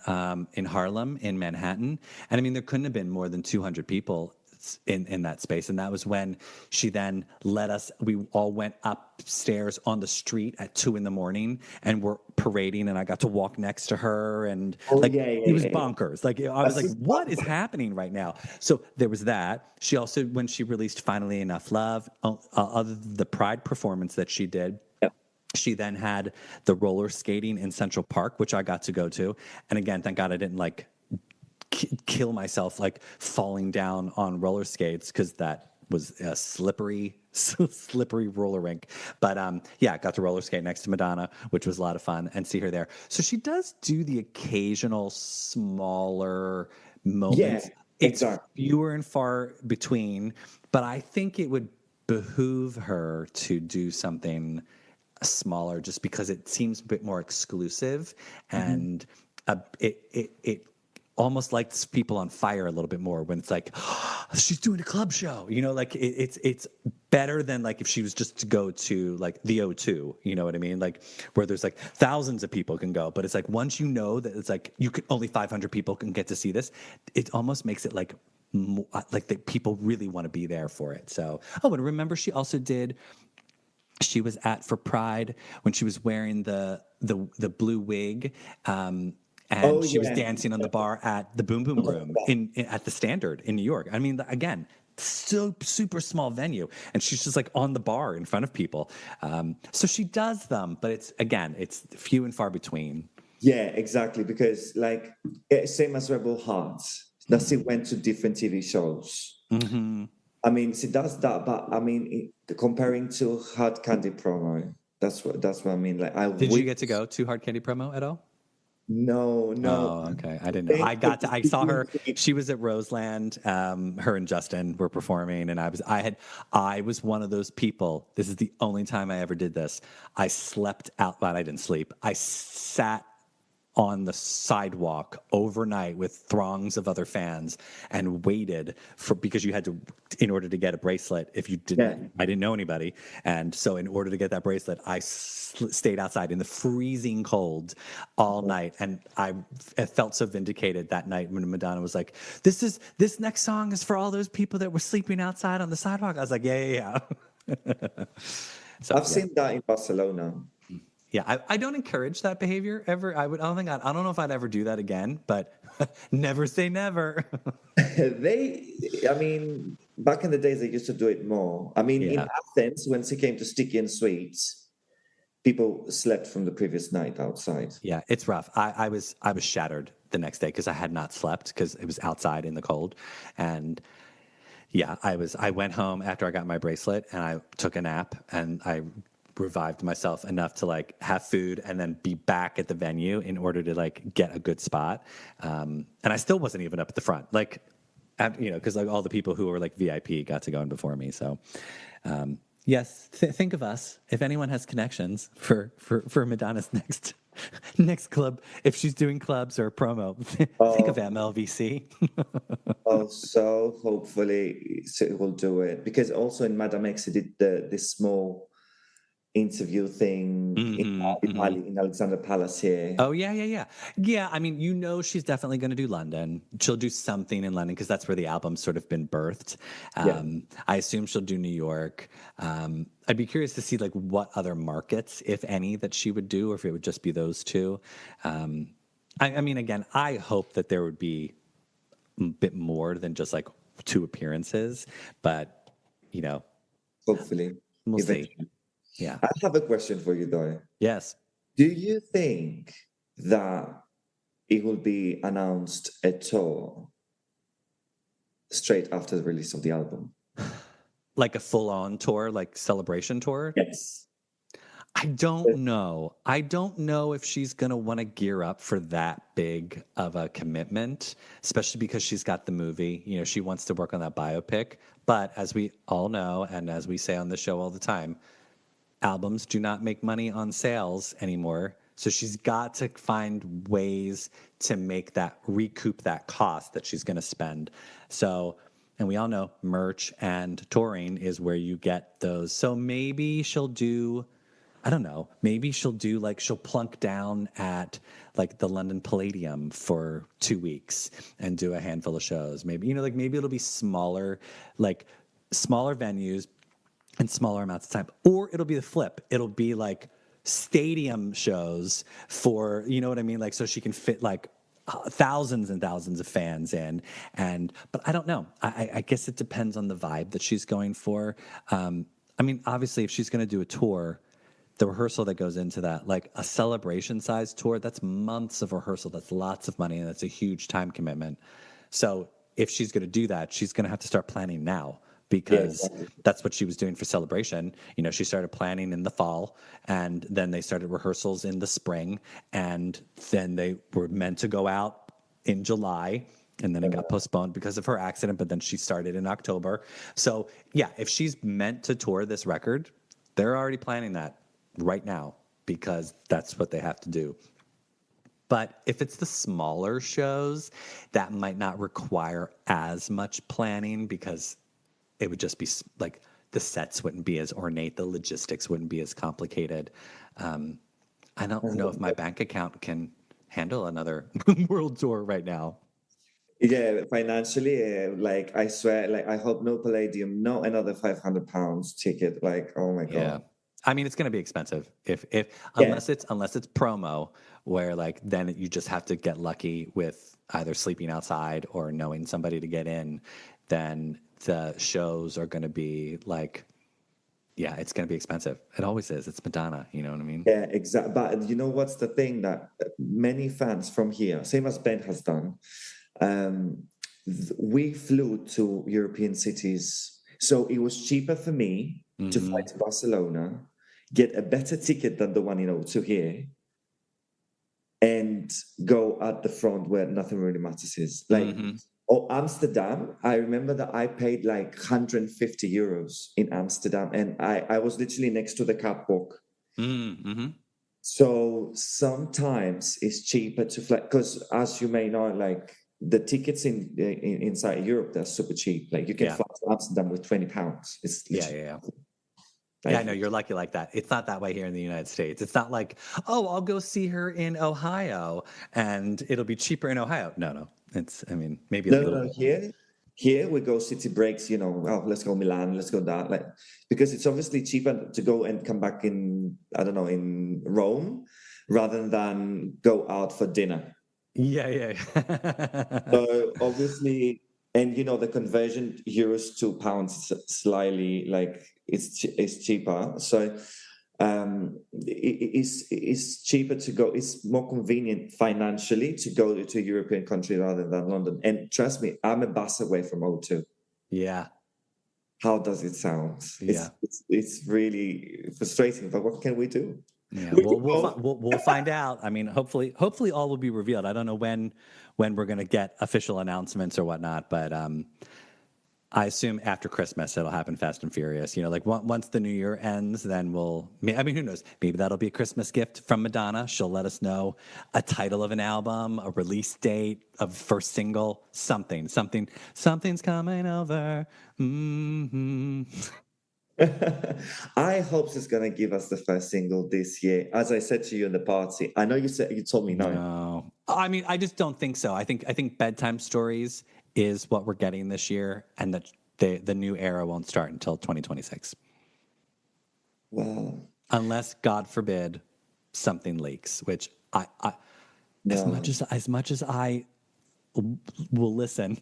Harlem, in Manhattan, and I mean, there couldn't have been more than 200 people in that space. And that was when she then let us, we all went upstairs on the street at 2 a.m. and we're parading and I got to walk next to her and it was bonkers. Like I was like, what is happening right now? So there was that. She also, when she released Finally Enough Love, other than the Pride performance that she did, she then had the roller skating in Central Park, which I got to go to. And again, thank God I didn't like kill myself like falling down on roller skates because that was a slippery roller rink. But yeah, got to roller skate next to Madonna, which was a lot of fun, and see her there. So she does do the occasional smaller moments. It's fewer and far between, but I think it would behoove her to do something smaller just because it seems a bit more exclusive and it almost lights people on fire a little bit more when it's like, oh, she's doing a club show, you know, like it's better than like if she was just to go to like the O2, you know what I mean? Like where there's like thousands of people can go, but it's like once you know that it's like you could only 500 people can get to see this, it almost makes it like that people really want to be there for it. So, oh, and remember she also did. She was at for Pride when she was wearing the blue wig. And Oh she was yeah. dancing on the bar at the Boom Boom Room at the Standard in New York. I mean, again, so super small venue, and she's just like on the bar in front of people. So she does them, but it's few and far between. Yeah, exactly. Because like same as Rebel Hearts, that she went to different TV shows. Mm-hmm. I mean, she does that, but I mean, comparing to Hard Candy promo, that's what I mean. Like, I Did wish. you get to go to Hard Candy promo at all? No, no. Oh, okay. I didn't know. I saw her. She was at Roseland. Her and Justin were performing, and I was one of those people. This is the only time I ever did this. I slept out, but I didn't sleep. I sat on the sidewalk overnight with throngs of other fans and waited because you had to, in order to get a bracelet, if you didn't, Yeah. I didn't know anybody. And so in order to get that bracelet, I stayed outside in the freezing cold all night. And I felt so vindicated that night when Madonna was like, this next song is for all those people that were sleeping outside on the sidewalk. I was like, yeah. So, I've yeah. seen that in Barcelona. Yeah, I don't encourage that behavior ever. I don't know if I'd ever do that again, but never say never. I mean, back in the days, they used to do it more. I mean, in Yeah. Athens, when she came to Sticky and Sweets, people slept from the previous night outside. Yeah, it's rough. I was shattered the next day because I had not slept because it was outside in the cold. And yeah, I went home after I got my bracelet and I took a nap and I revived myself enough to like have food and then be back at the venue in order to like get a good spot. And I still wasn't even up at the front, like, because like all the people who were like VIP got to go in before me. So, yes, think of us. If anyone has connections for Madonna's next club, if she's doing clubs or promo, think of MLVC. Also, hopefully, it will do it because also in Madame X, it did this small interview thing in Alexandra Palace here. Oh, yeah. I mean, she's definitely going to do London. She'll do something in London because that's where the album's sort of been birthed. I assume she'll do New York. I'd be curious to see like what other markets, if any, that she would do, or if it would just be those two. I mean, again, I hope that there would be a bit more than just like 2 appearances, but Hopefully, we'll eventually. see. Yeah. I have a question for you, though. Yes. Do you think that it will be announced a tour straight after the release of the album? Like a full-on tour, like celebration tour? Yes. I don't know. I don't know if she's going to want to gear up for that big of a commitment, especially because she's got the movie. She wants to work on that biopic. But as we all know, and as we say on the show all the time, albums do not make money on sales anymore. So she's got to find ways to recoup that cost that she's going to spend. So, and we all know merch and touring is where you get those. So maybe she'll do, I don't know, she'll plunk down at like the London Palladium for 2 weeks and do a handful of shows. Maybe, maybe it'll be smaller venues and smaller amounts of time. Or it'll be the flip. It'll be like stadium shows for, you know what I mean? Like, so she can fit like thousands and thousands of fans in. But I don't know. I guess it depends on the vibe that she's going for. I mean, obviously, if she's going to do a tour, the rehearsal that goes into that, like a celebration size tour, that's months of rehearsal. That's lots of money. And that's a huge time commitment. So if she's going to do that, she's going to have to start planning now. Because that's what she was doing for Celebration. She started planning in the fall, and then they started rehearsals in the spring, and then they were meant to go out in July, and then it got postponed because of her accident, but then she started in October. So, yeah, if she's meant to tour this record, they're already planning that right now because that's what they have to do. But if it's the smaller shows, that might not require as much planning because it would just be like the sets wouldn't be as ornate, the logistics wouldn't be as complicated. I don't know if my bank account can handle another world tour right now. Yeah, financially, like I swear, like I hope no Palladium, no another £500 ticket. Like, oh my Yeah. God. I mean, it's going to be expensive if Yeah, unless it's promo where like then you just have to get lucky with either sleeping outside or knowing somebody to get in, then the shows are going to be like, yeah, it's going to be expensive. It always is. It's Madonna, you know what I mean? yeah, exactly. But you know what's the thing that many fans from here, same as Ben has done, um, we flew to European cities, so it was cheaper for me to fly Hmm. to Barcelona, get a better ticket than the one to here, and go at the front where nothing really matters is. Like, Hmm. oh, Amsterdam, I remember that I paid like €150 in Amsterdam, and I was literally next to the catwalk. Hmm. So sometimes it's cheaper to fly because, as you may know, like the tickets inside Europe, they're super cheap. Like you can Yeah. fly to Amsterdam with £20. It's Yeah. literally Yeah. Yeah. Yeah, I like know you're lucky like that. It's not that way here in the United States. It's not like, oh, I'll go see her in Ohio and it'll be cheaper in Ohio. No, no. It's, I mean, maybe a no, little no. bit. Here we go city breaks. Oh, let's go Milan, let's go that. Like because it's obviously cheaper to go and come back in. I don't know, in Rome, rather than go out for dinner. Yeah, yeah. So obviously, and the conversion euros to pounds is slightly like it's cheaper. So it's cheaper to go. It's more convenient financially to go to a European country rather than London. And trust me, I'm a bus away from O2. Yeah, How does it sound? yeah. It's really frustrating, but what can we do? Yeah, We well, can go. we'll find out. I mean, hopefully all will be revealed. I don't know when we're going to get official announcements or whatnot, but I assume after Christmas it'll happen fast and furious. Like once the new year ends, then I mean, who knows? Maybe that'll be a Christmas gift from Madonna. She'll let us know a title of an album, a release date of first single, something's coming over. Hmm. I hope she's gonna give us the first single this year. As I said to you in the party, I know you told me no. No, I mean, I just don't think so. I think Bedtime Stories is what we're getting this year, and that the new era won't start until 2026, Well, unless God forbid something leaks. Which I no. as much as I will listen.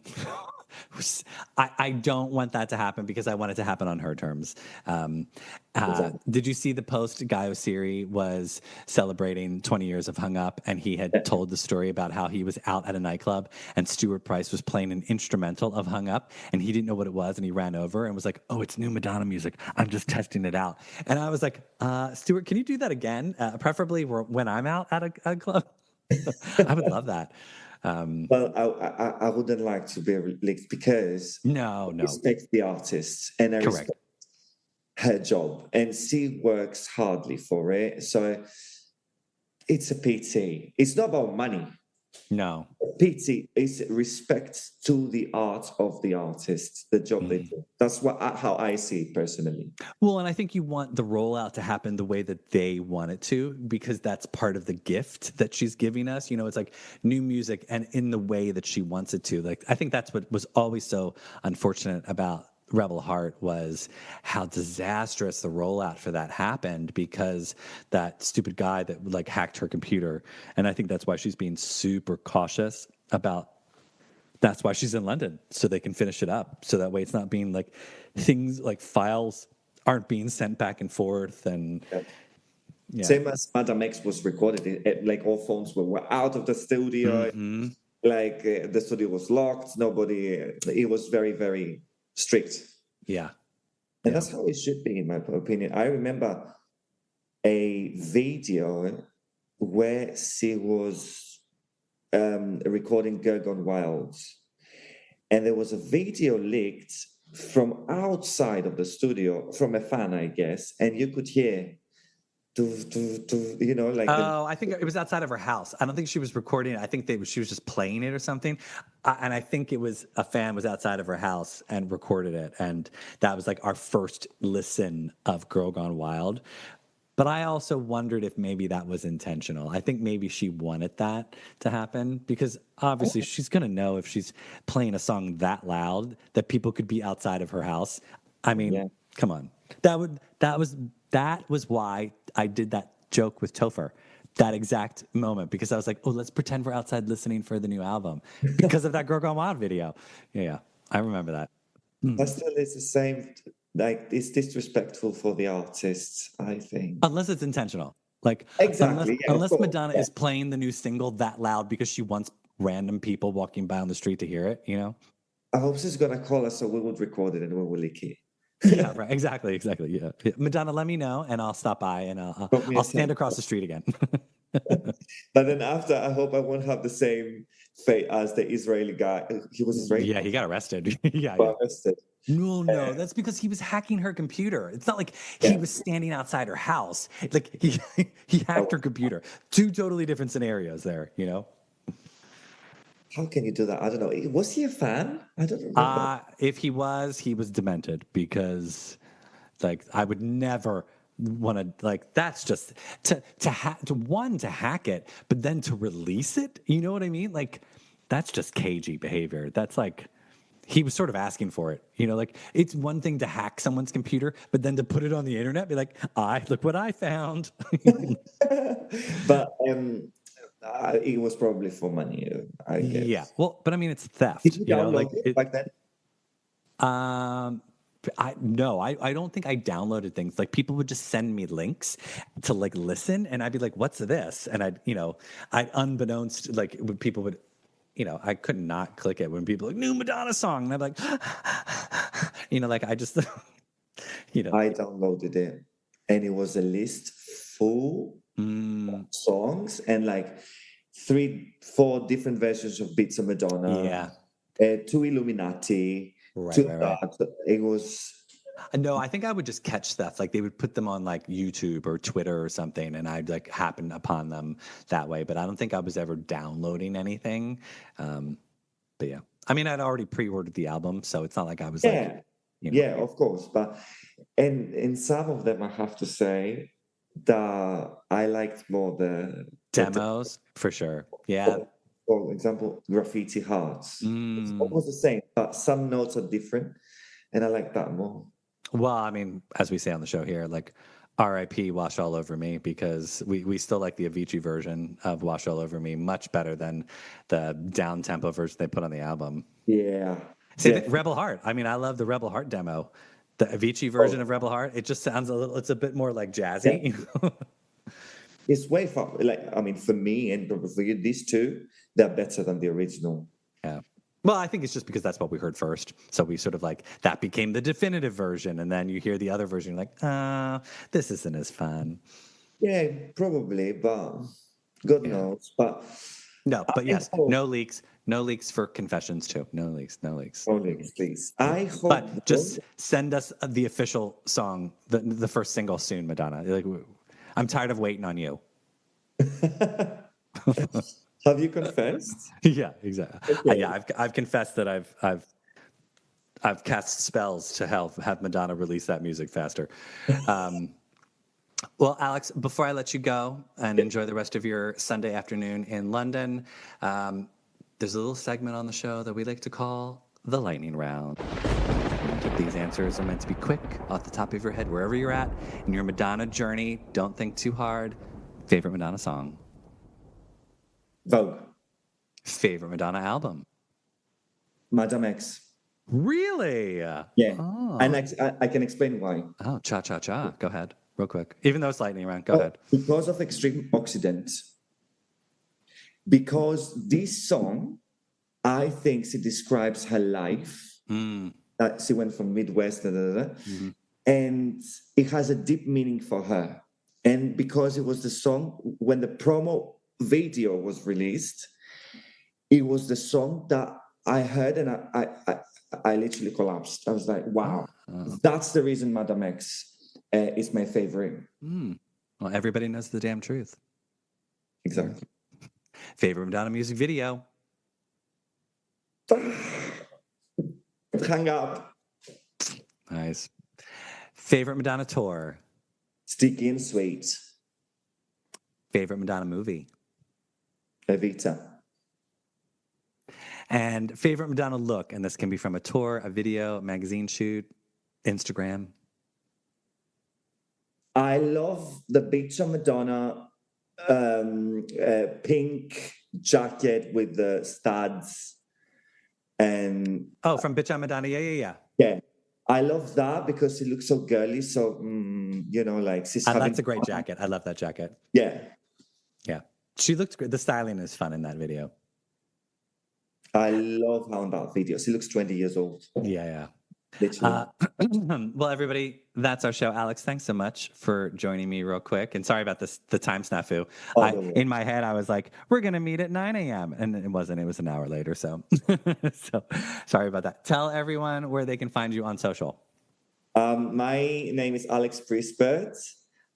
I don't want that to happen because I want it to happen on her terms. Exactly. Did you see the post? Guy Osiri was celebrating 20 years of Hung Up, and he had told the story about how he was out at a nightclub and Stuart Price was playing an instrumental of Hung Up, and he didn't know what it was, and he ran over and was like, "Oh, it's new Madonna music. I'm just testing it out." And I was like, "Stuart, can you do that again? Preferably when I'm out at a club." I would love that. Well, I wouldn't like to be leaked because No, I no, respect the artist and I correct. respect her job, and she works hardly for it. So it's a PT. It's not about money. No. PT is respect to the art of the artist, the job they Mhm. do. That's how I see it personally. Well, and I think you want the rollout to happen the way that they want it to, because that's part of the gift that she's giving us. It's like new music and in the way that she wants it to. Like, I think that's what was always so unfortunate about Rebel Heart was how disastrous the rollout for that happened because that stupid guy that like hacked her computer. And I think that's why she's being super cautious about. That's why she's in London, so they can finish it up. So that way it's not being like things like files aren't being sent back and forth. And Yeah. yeah. Same as Madame X was recorded, like all phones were out of the studio. Hmm. Like the studio was locked. Nobody. It was very, very strict, Yeah. and Yeah. that's how it should be, in my opinion. I remember a video where she was recording Girl Gone Wild, and there was a video leaked from outside of the studio from a fan, I guess, and you could hear you know, like the Oh, I think it was outside of her house. I don't think she was recording it. I think she was just playing it or something. And I think it was a fan was outside of her house and recorded it. And that was like our first listen of Girl Gone Wild. But I also wondered if maybe that was intentional. I think maybe she wanted that to happen because obviously she's going to know if she's playing a song that loud that people could be outside of her house. I mean, yeah. come on. That was why I did that joke with Topher. That exact moment because I was like, "Oh, let's pretend we're outside listening for the new album because of that Girl Gone Wild video." Yeah, I remember that. But still, it's the same. Like it's disrespectful for the artists, I think. Unless it's intentional. Like Exactly. Yeah, of unless course. Madonna Yeah. is playing the new single that loud because she wants random people walking by on the street to hear it, you know? I hope she's gonna call us so we would record it and we will leak it. Yeah, right. Exactly. Yeah. Madonna, let me know and I'll stop by and Drop me a I'll stand text. across the street again. But then after, I hope I won't have the same fate as the Israeli guy. He was Israeli. Yeah, he got arrested. Yeah. Got arrested. No, that's because he was hacking her computer. It's not like he Yeah. was standing outside her house. Like he hacked her computer. Two totally different scenarios there, you know? How can you do that? I don't know. Was he a fan? I don't remember. If he was demented because like I would never want to like that's just to hack it, but then to release it, you know what I mean? Like that's just cagey behavior. That's like he was sort of asking for it, you know, like it's one thing to hack someone's computer, but then to put it on the internet, be like, look what I found. But it was probably for money, I guess. Yeah. Well, but I mean it's theft, Did you you know, like download it back then? I don't think I downloaded things. Like people would just send me links to like listen, and I'd be like, "What's this?" And I'd unbeknownst like when people would, I could not click it when people like new Madonna song, and I'd like, like I just, I downloaded it, and it was a list full of songs and like 3-4 different versions of Beats of Madonna. yeah, 2 Illuminati. right. It was. No, I think I would just catch stuff. Like they would put them on like YouTube or Twitter or something, and I'd like happen upon them that way. But I don't think I was ever downloading anything. But yeah, I mean, I'd already pre-ordered the album, so it's not like I was like, Yeah, of course. But and in some of them, I have to say that I liked more the demos for sure. Yeah. For example, Graffiti Hearts. It's Mm. almost the same, but some notes are different, and I like that more. Well, I mean, as we say on the show here, like R.I.P. Wash All Over Me, because we still like the Avicii version of Wash All Over Me much better than the down tempo version they put on the album. Yeah. Same thing, Rebel Heart. I mean, I love the Rebel Heart demo. The Avicii version of Rebel Heart, it just sounds it's a bit more like jazzy. Yeah. It's way far. Like, I mean, for me and probably for you, these two, they're better than the original. Yeah. Well, I think it's just because that's what we heard first. So we sort of like, that became the definitive version. And then you hear the other version, you're like, this isn't as fun. Yeah, probably, but God knows. But no, but yes, no leaks. No leaks for Confessions too. No leaks. No leaks, please. I hope. But just send us the official song, the first single soon, Madonna. Like, I'm tired of waiting on you. Have you confessed? Yeah, exactly. Okay. Yeah, I've confessed that I've cast spells to have Madonna release that music faster. Well, Alex, before I let you go and enjoy the rest of your Sunday afternoon in London, there's a little segment on the show that we like to call the lightning round. These answers are meant to be quick, off the top of your head, wherever you're at in your Madonna journey. Don't think too hard. Favorite Madonna song? Vogue. Favorite Madonna album? Madame X. Really? Yeah. Oh. And I can explain why. Oh, cha. Go ahead, real quick. Even though it's lightning round, go ahead. Because of Extreme Occident. Because this song, I think she describes her life. She went from Midwest, and it has a deep meaning for her. And because it was the song, when the promo video was released, it was the song that I heard, and I literally collapsed. I was like, wow, that's the reason Madame X is my favorite. Well, everybody knows the damn truth. Exactly. Favorite Madonna music video? Hang up. Nice. Favorite Madonna tour? Sticky and Sweet. Favorite Madonna movie? Evita. And favorite Madonna look? And this can be from a tour, a video, a magazine shoot, Instagram. I love the Beach Madonna pink jacket with the studs. And Oh, from Bitch I'm Madonna. Yeah. yeah, I love that because it looks so girly. So, like she's having That's a great fun. jacket. I love that jacket. Yeah. Yeah. She looked great. The styling is fun in that video. I love how in that video. She looks 20 years old. Yeah. Literally. Well, everybody, that's our show. Alex, thanks so much for joining me real quick. And sorry about the time snafu. In my head, I was like, we're going to meet at 9 a.m. And it wasn't. It was an hour later. So, so sorry about that. Tell everyone where they can find you on social. My name is Alex Priestbert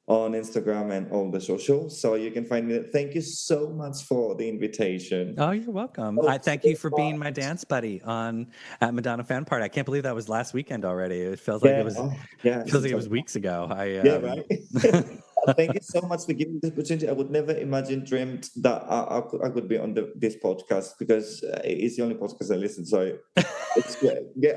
on Instagram and all the socials. So you can find me. Thank you so much for the invitation. Oh, you're welcome. I thank you for being my dance buddy at Madonna Fan Party. I can't believe that was last weekend already. It feels like it was weeks ago. Right. Thank you so much for giving me this opportunity. I would never dreamt that I could be on this podcast because it's the only podcast I listen. So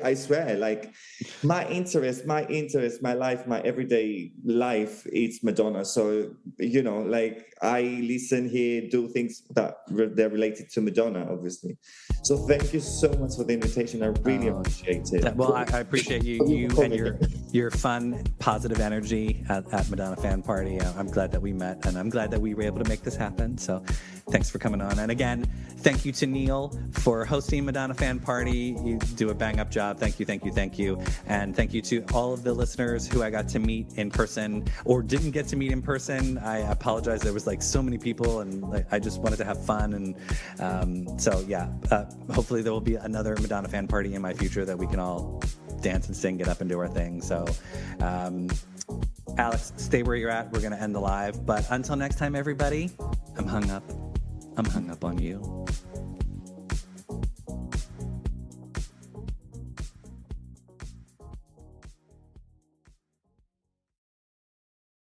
I swear, like my interest, my life, my everyday life, it's Madonna. So, like I listen here, do things that they're related to Madonna, obviously. So thank you so much for the invitation. I really appreciate it. Well, I appreciate you and your fun, positive energy at Madonna Fan Party. I'm glad that we met, and I'm glad that we were able to make this happen. So thanks for coming on. And again, thank you to Neil for hosting Madonna Fan Party. You do a bang-up job. Thank you. And thank you to all of the listeners who I got to meet in person or didn't get to meet in person. I apologize. There was like so many people, and I just wanted to have fun. And hopefully there will be another Madonna Fan Party in my future that we can all dance and sing, get up and do our thing. So, Alex, stay where you're at. We're going to end the live. But until next time, everybody, I'm hung up on you.